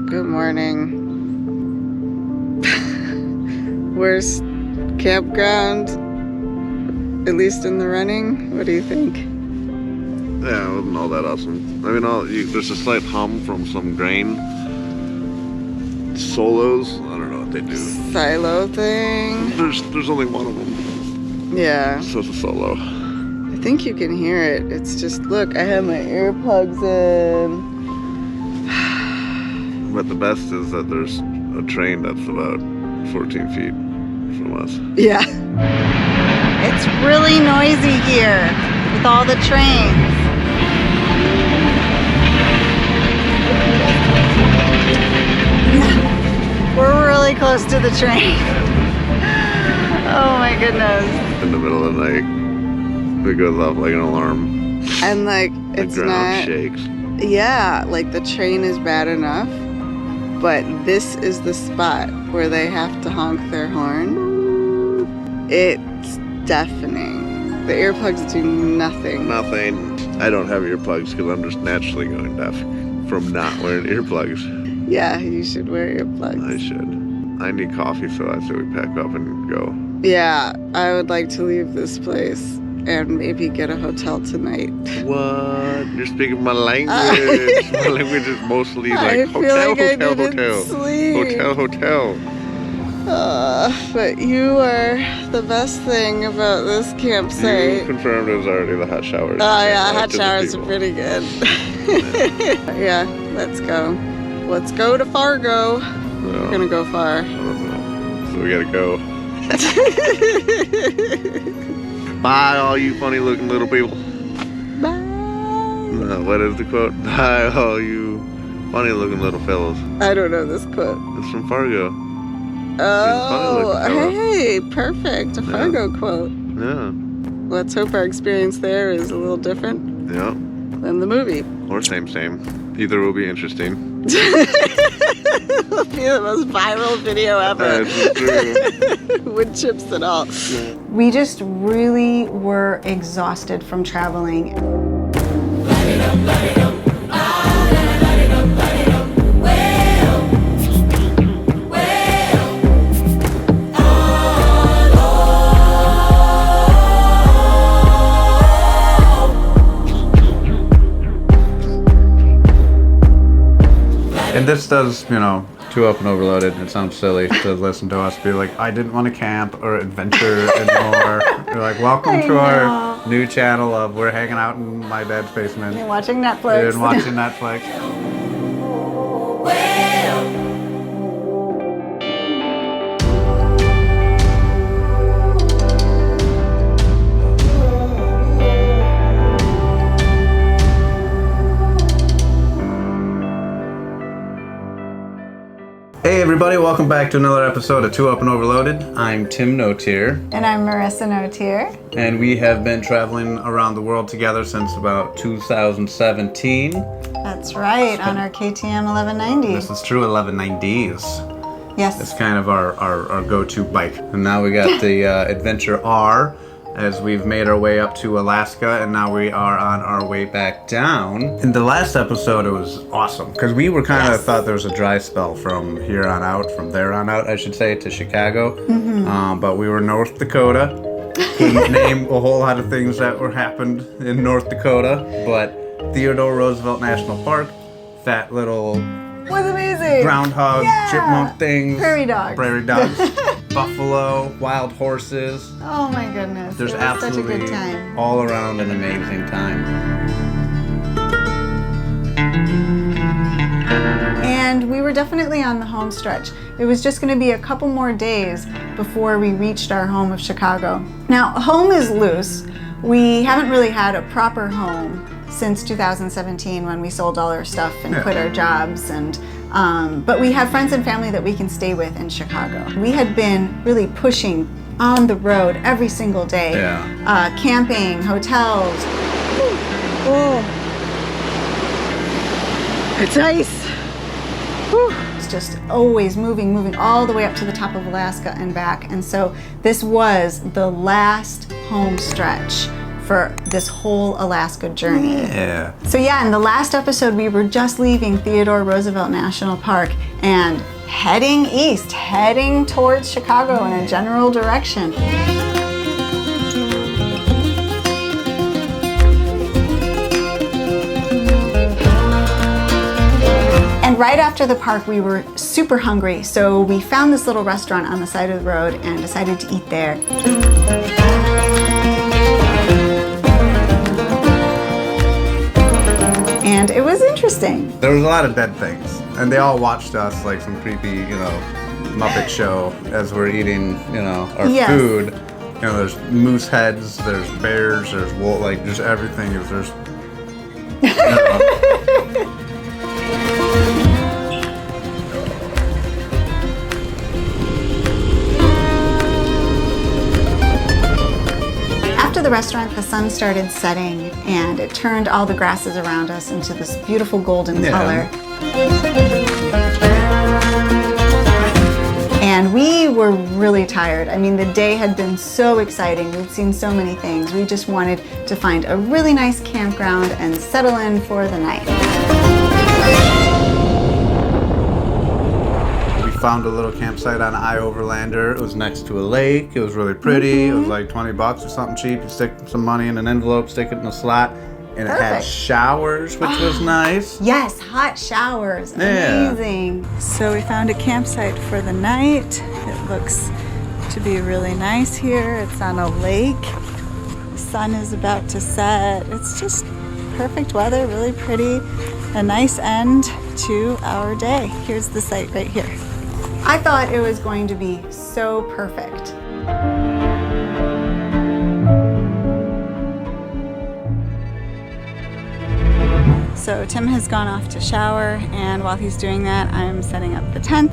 Good morning. Worst campground, at least in the running. What do you think? Yeah, it wasn't all that awesome. I mean, there's a slight hum from some grain solos. I don't know what they do. Silo thing. There's only one of them. Yeah. So it's a solo. I think you can hear it. It's just, look, I have my earplugs in. But the best is that there's a train that's about 14 feet from us. Yeah. It's really noisy here with all the trains. We're really close to the train. Oh my goodness. In the middle of the night, it goes off like an alarm. And like, it's the ground not... shakes. Yeah, like the train is bad enough, but this is the spot where they have to honk their horn. It's deafening. The earplugs do nothing. Nothing. I don't have earplugs because I'm just naturally going deaf from not wearing earplugs. Yeah, you should wear earplugs. I should. I need coffee, so I say we pack up and go. Yeah, I would like to leave this place and maybe get a hotel tonight. What? You're speaking my language. My language is mostly like hotel. But you are the best thing about this campsite. You confirmed it was already the hot showers. Oh yeah, hot showers are pretty good. Yeah, let's go. Let's go to Fargo. No, We're gonna go far. I don't know. So we gotta go. Bye, all you funny looking little people. Bye. What is the quote? Bye, all you funny looking little fellows. I don't know this quote. It's from Fargo. Oh, hey, perfect. A Fargo quote. Yeah. Let's hope our experience there is a little different than the movie. Or same. Either will be interesting. It'll be the most viral video ever. That's true. Wood chips and all. We just really were exhausted from traveling. And this does, Too Up and Overloaded. It sounds silly to listen to us be like, I didn't want to camp or adventure anymore. You're like, welcome to our new channel of we're hanging out in my dad's basement. And watching Netflix. And watching Netflix. Hey everybody, welcome back to another episode of Too Up and Overloaded. I'm Tim Notier. And I'm Marisa Notier. And we have been traveling around the world together since about 2017. That's right, on our KTM 1190. This is true, 1190s. Yes. It's kind of our go-to bike. And now we got the Adventure R, as we've made our way up to Alaska, and now we are on our way back down. In the last episode, it was awesome, because we were kind of thought there was a dry spell from there on out, I should say, to Chicago. Mm-hmm. But we were North Dakota. Couldn't name a whole lot of things that happened in North Dakota, but Theodore Roosevelt National Park, that little was amazing. Groundhog, chipmunk things, prairie dogs, buffalo, wild horses. Oh my goodness. There's it was absolutely such a good time. All around an amazing time. And we were definitely on the home stretch. It was just going to be a couple more days before we reached our home of Chicago. Now, home is loose. We haven't really had a proper home since 2017 when we sold all our stuff and quit our jobs, and but we have friends and family that we can stay with in Chicago. We had been really pushing on the road every single day, camping, hotels. Oh, it's ice. Whew. It's just always moving all the way up to the top of Alaska and back, and so this was the last home stretch for this whole Alaska journey. Yeah. So yeah, in the last episode, we were just leaving Theodore Roosevelt National Park and heading east, heading towards Chicago in a general direction. And right after the park, we were super hungry, so we found this little restaurant on the side of the road and decided to eat there. And it was interesting. There was a lot of dead things, and they all watched us like some creepy, Muppet show as we're eating, our Yes. food. There's moose heads, there's bears, there's wolf, like just everything. There's. After the restaurant, the sun started setting and it turned all the grasses around us into this beautiful golden color. And we were really tired. I mean, the day had been so exciting. We'd seen so many things. We just wanted to find a really nice campground and settle in for the night. Found a little campsite on I-Overlander. It was next to a lake. It was really pretty. It was like $20 or something cheap. You stick some money in an envelope, stick it in a slot, and it had Perfect. showers, which was nice. Yes, hot showers. Yeah. Amazing. So we found a campsite for the night. It looks to be really nice here. It's on a lake. The sun is about to set. It's just perfect weather, really pretty. A nice end to our day. Here's the site right here. I thought it was going to be so perfect. So Tim has gone off to shower, and while he's doing that, I'm setting up the tent.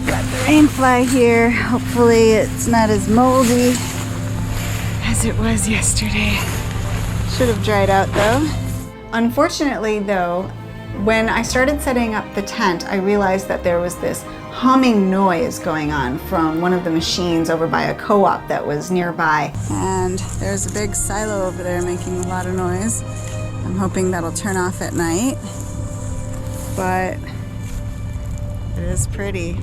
Got the rain fly here. Hopefully it's not as moldy as it was yesterday. Should have dried out though. Unfortunately though, when I started setting up the tent, I realized that there was this humming noise going on from one of the machines over by a co-op that was nearby. And there's a big silo over there making a lot of noise. I'm hoping that'll turn off at night, but it is pretty.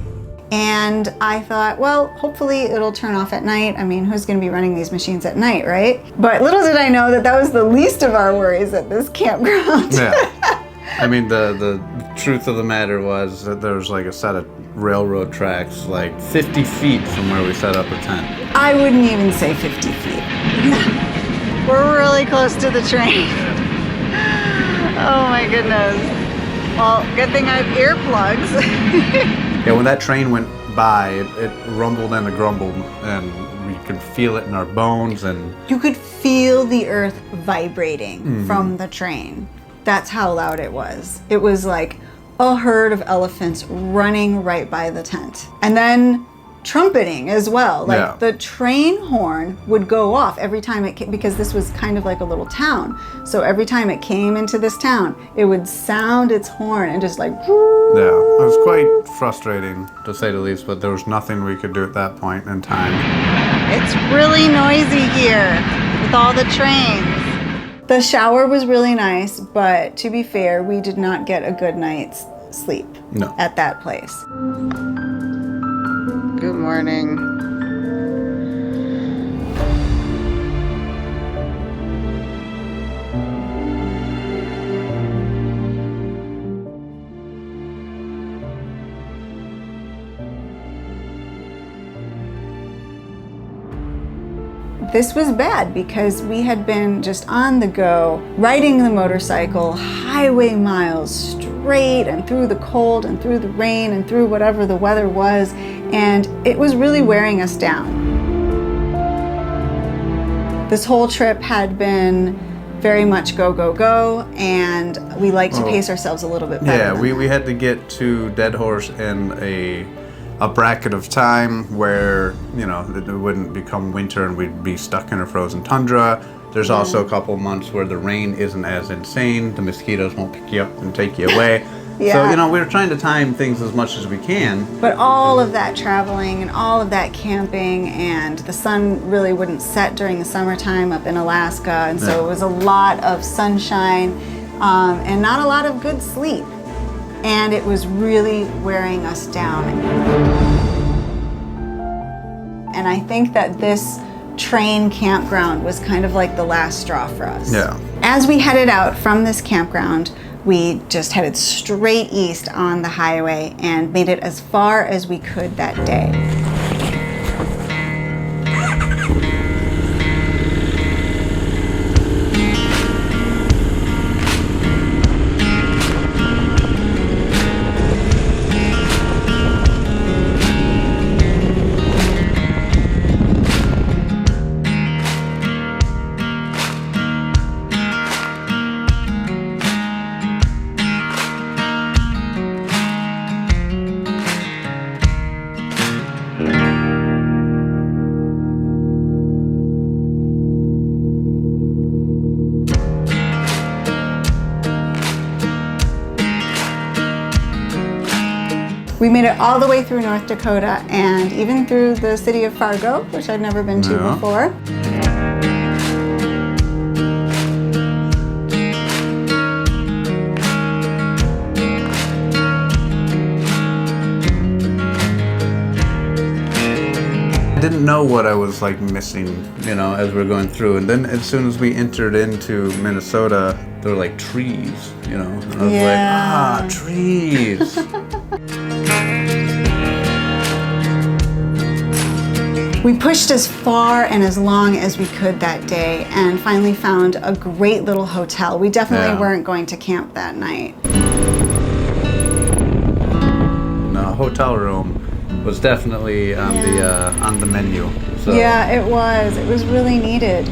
And I thought, well, hopefully it'll turn off at night. I mean, who's going to be running these machines at night, right? But little did I know that that was the least of our worries at this campground. Yeah. I mean, the truth of the matter was that there was like a set of railroad tracks like 50 feet from where we set up a tent. I wouldn't even say 50 feet. We're really close to the train. Oh my goodness. Well, good thing I have earplugs. Yeah, when that train went by, it rumbled and it grumbled, and we could feel it in our bones. And You could feel the earth vibrating from the train. That's how loud it was. It was like a herd of elephants running right by the tent. And then trumpeting as well. Like Yeah. the train horn would go off every time it came, because this was kind of like a little town. So every time it came into this town, it would sound its horn and just like... yeah, it was quite frustrating to say the least, but there was nothing we could do at that point in time. It's really noisy here with all the trains. The shower was really nice, but to be fair, we did not get a good night's sleep at that place. Good morning. This was bad because we had been just on the go, riding the motorcycle, highway miles, straight and through the cold and through the rain and through whatever the weather was, and it was really wearing us down. This whole trip had been very much go, go, go, and we like to pace ourselves a little bit better. Yeah, we had to get to Dead Horse in a bracket of time where, it wouldn't become winter and we'd be stuck in a frozen tundra. There's also a couple months where the rain isn't as insane. The mosquitoes won't pick you up and take you away. Yeah. So, we were trying to time things as much as we can. But all of that traveling and all of that camping, and the sun really wouldn't set during the summertime up in Alaska, and so it was a lot of sunshine and not a lot of good sleep. And it was really wearing us down. And I think that this train campground was kind of like the last straw for us. Yeah. As we headed out from this campground, we just headed straight east on the highway and made it as far as we could that day. We made it all the way through North Dakota and even through the city of Fargo, which I'd never been to before. I didn't know what I was like missing, as we were going through. And then as soon as we entered into Minnesota, there were like trees, And I was like, trees. We pushed as far and as long as we could that day and finally found a great little hotel. We definitely weren't going to camp that night. No, hotel room was definitely on the menu. So. Yeah, it was. It was really needed.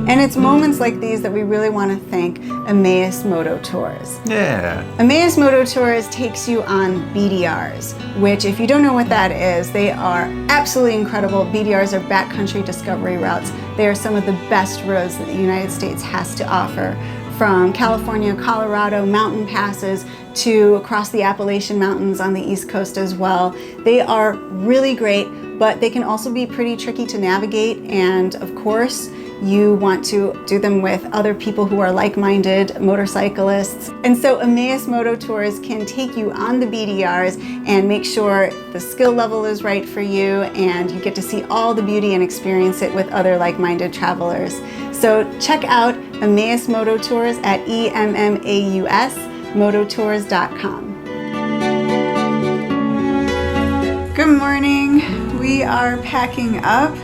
And it's moments like these that we really want to thank Emmaus Moto Tours. Yeah. Emmaus Moto Tours takes you on BDRs, which, if you don't know what that is, they are absolutely incredible. BDRs are backcountry discovery routes. They are some of the best roads that the United States has to offer, from California, Colorado, mountain passes, to across the Appalachian Mountains on the East Coast as well. They are really great, but they can also be pretty tricky to navigate, and of course, you want to do them with other people who are like-minded motorcyclists. And so Emmaus Moto Tours can take you on the BDRs and make sure the skill level is right for you and you get to see all the beauty and experience it with other like-minded travelers. So check out Emmaus Moto Tours at EMMAUSmototours.com. Good morning. We are packing up.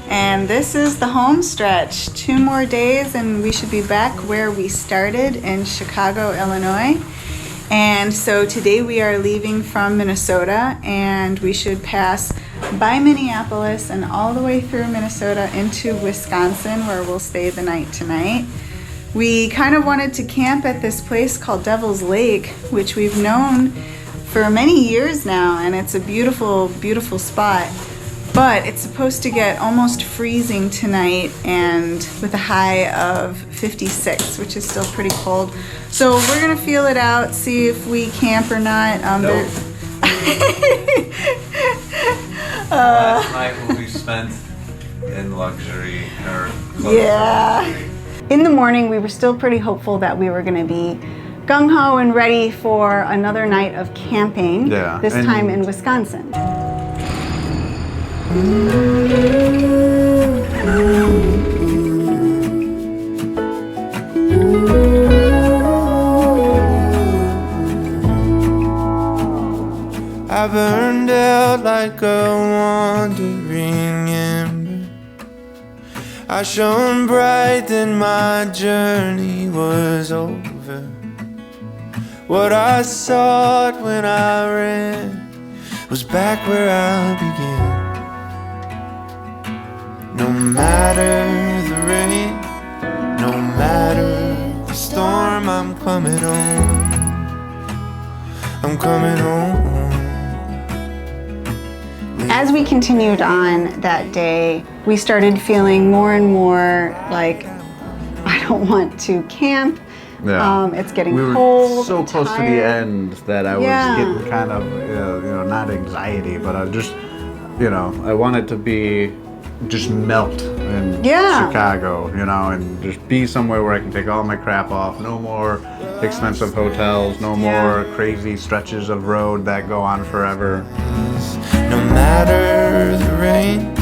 And this is the home stretch. 2 more days and we should be back where we started in Chicago, Illinois. And so today we are leaving from Minnesota and we should pass by Minneapolis and all the way through Minnesota into Wisconsin, where we'll stay the night tonight. We kind of wanted to camp at this place called Devil's Lake, which we've known for many years now, and it's a beautiful, beautiful spot. But it's supposed to get almost freezing tonight, and with a high of 56, which is still pretty cold. So we're gonna feel it out, see if we camp or not. Nope. Last night will be spent in luxury or close to luxury. In the morning, we were still pretty hopeful that we were gonna be gung-ho and ready for another night of camping, this time in Wisconsin. I burned out like a wandering ember. I shone bright, then my journey was over. What I sought when I ran was back where I began. No matter the rain, no matter the storm, I'm coming home. I'm coming home. As we continued on that day, we started feeling more and more like, I don't want to camp. Yeah. It's getting we were cold. so close to the tired. end that I was getting kind of, not anxiety, but I just, I wanted to be just melt in Chicago, and just be somewhere where I can take all my crap off. No more expensive hotels, no more crazy stretches of road that go on forever. No matter the rain,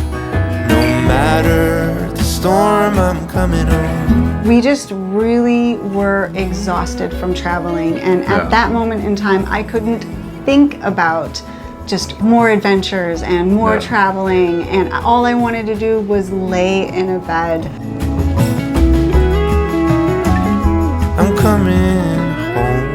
no matter the storm, I'm coming home. We just really were exhausted from traveling, and at that moment in time, I couldn't think about just more adventures and more traveling, and all I wanted to do was lay in a bed. I'm coming home.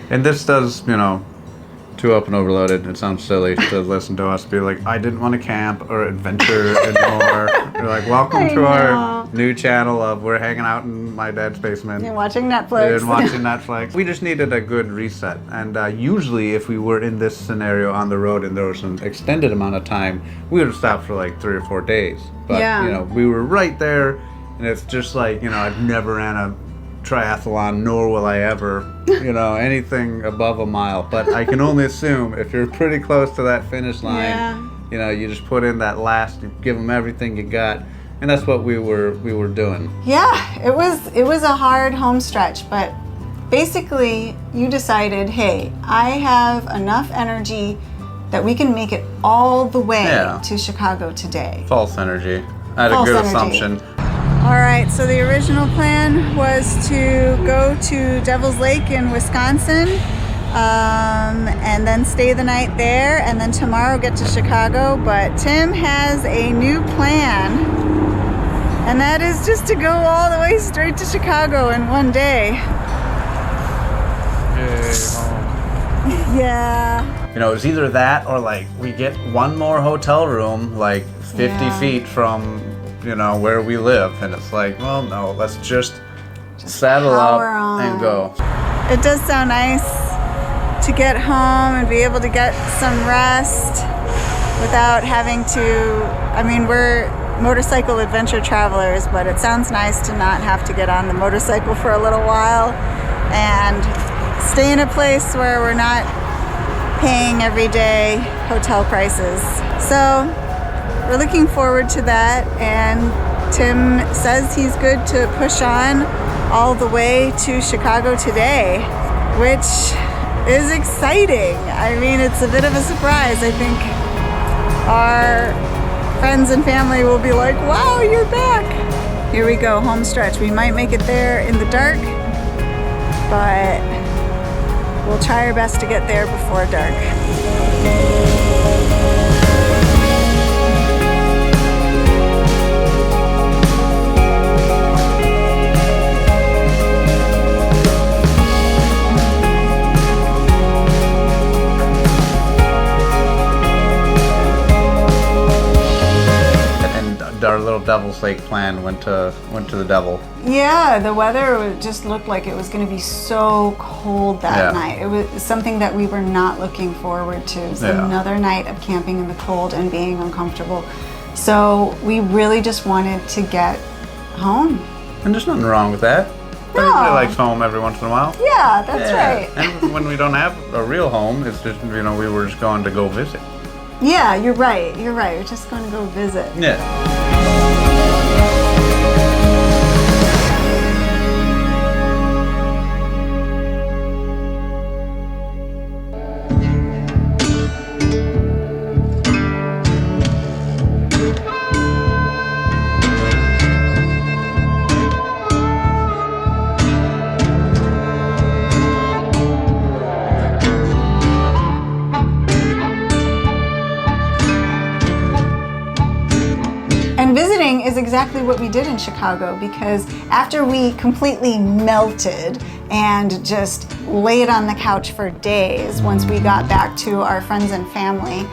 And this does, Too Up and Overloaded. It sounds silly to listen to us be like, I didn't want to camp or adventure anymore. You're like, welcome to our new channel of we're hanging out in my dad's basement. And watching Netflix. And watching Netflix. We just needed a good reset. And usually if we were in this scenario on the road and there was an extended amount of time, we would have stopped for like 3 or 4 days. But, we were right there. And it's just like, I've never ran a triathlon, nor will I ever, anything above a mile. But I can only assume if you're pretty close to that finish line, you just put in that last, you give them everything you got, and that's what we were doing. Yeah, it was a hard home stretch, but basically you decided, hey, I have enough energy that we can make it all the way to Chicago today. False energy. I had a good assumption. All right, so the original plan was to go to Devil's Lake in Wisconsin, and then stay the night there, and then tomorrow get to Chicago. But Tim has a new plan, and that is just to go all the way straight to Chicago in one day. Yeah. It was either that or like we get one more hotel room like 50 feet from where we live, and it's like, well, no, let's just saddle up and go. It does sound nice to get home and be able to get some rest without having to, we're motorcycle adventure travelers, but it sounds nice to not have to get on the motorcycle for a little while and stay in a place where we're not paying everyday hotel prices. So we're looking forward to that, and Tim says he's good to push on all the way to Chicago today, which is exciting. It's a bit of a surprise. I think our friends and family will be like, wow, you're back. Here we go, home stretch. We might make it there in the dark, but we'll try our best to get there before dark. Our little Devil's Lake plan went to the devil. Yeah, the weather just looked like it was going to be so cold that night. It was something that we were not looking forward to. It was another night of camping in the cold and being uncomfortable. So we really just wanted to get home. And there's nothing wrong with that. Everybody likes home every once in a while. Yeah, that's right. And when we don't have a real home, it's just, we were just going to go visit. Yeah, you're right. We're just going to go visit. Yeah. And visiting is exactly what we did in Chicago, because after we completely melted and just laid on the couch for days once we got back to our friends and family,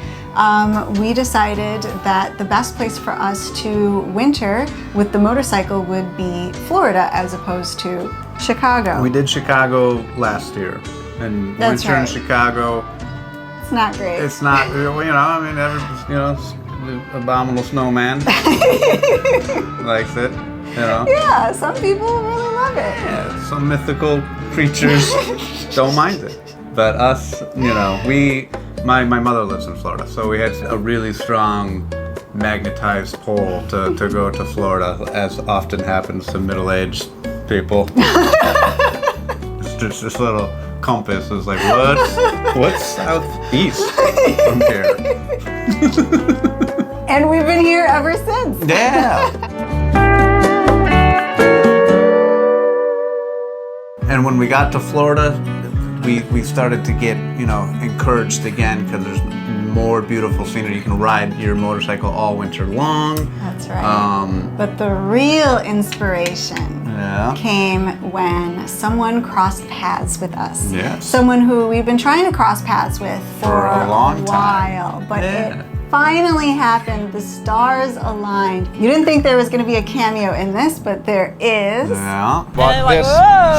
we decided that the best place for us to winter with the motorcycle would be Florida as opposed to Chicago. We did Chicago last year, and winter in Chicago, it's not great. It's not, the abominable snowman likes it. You know? Yeah, some people really love it. Yeah, some mythical creatures don't mind it. But us, you know, my mother lives in Florida, so we had a really strong magnetized pull to go to Florida, as often happens to middle-aged people. It's just this little compass is like, what's southeast from here? And we've been here ever since. Yeah. And when we got to Florida, we started to get, you know, encouraged again because there's more beautiful scenery. You can ride your motorcycle all winter long. That's right. But the real inspiration came when someone crossed paths with us. Yes. Someone who we've been trying to cross paths with for a long while. time. But it finally happened. The stars aligned. You didn't think there was going to be a cameo in this, but there is. Yeah. But this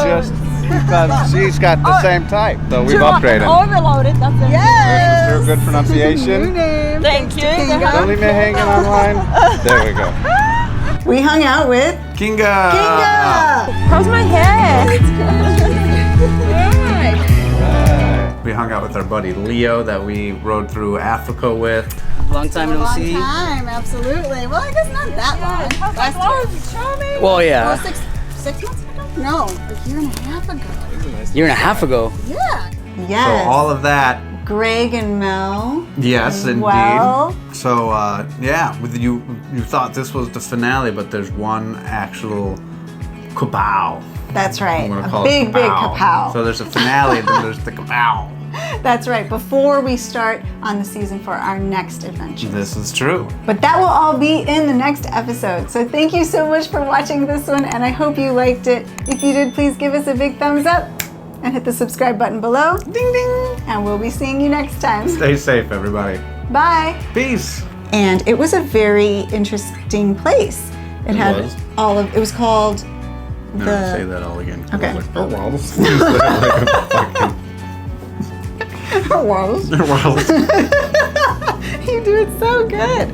just because she's got the same type, so we've upgraded. Overloaded, that's it. Yes! Through good pronunciation. Thank you. Don't leave me hanging on line. There we go. We hung out with Kinga! How's my hair? We hung out with our buddy Leo that we rode through Africa with. Long time no see. time, absolutely. Well, I guess not that long. Last year. Well, yeah. 6 months ago? No, a year and a half ago. Year and a half ago. Yeah. So Yes. all of that, Greg and Mel. yes, indeed. Well. So yeah, with you thought this was the finale, but there's one actual kapow. That's right. I'm gonna A call big, it big kapow. So there's a finale, and then there's the kapow. That's right. Before we start on the season for our next adventure. This is true. But that will all be in the next episode. So thank you so much for watching this one, and I hope you liked it. If you did, please give us a big thumbs up and hit the subscribe button below. Ding ding! And we'll be seeing you next time. Stay safe, everybody. Bye! Peace. And it was a very interesting place. It had was? all of, it was called No, the... say that all again. Okay. Like, oh, wow. Like a fucking... World. World. You do it so good.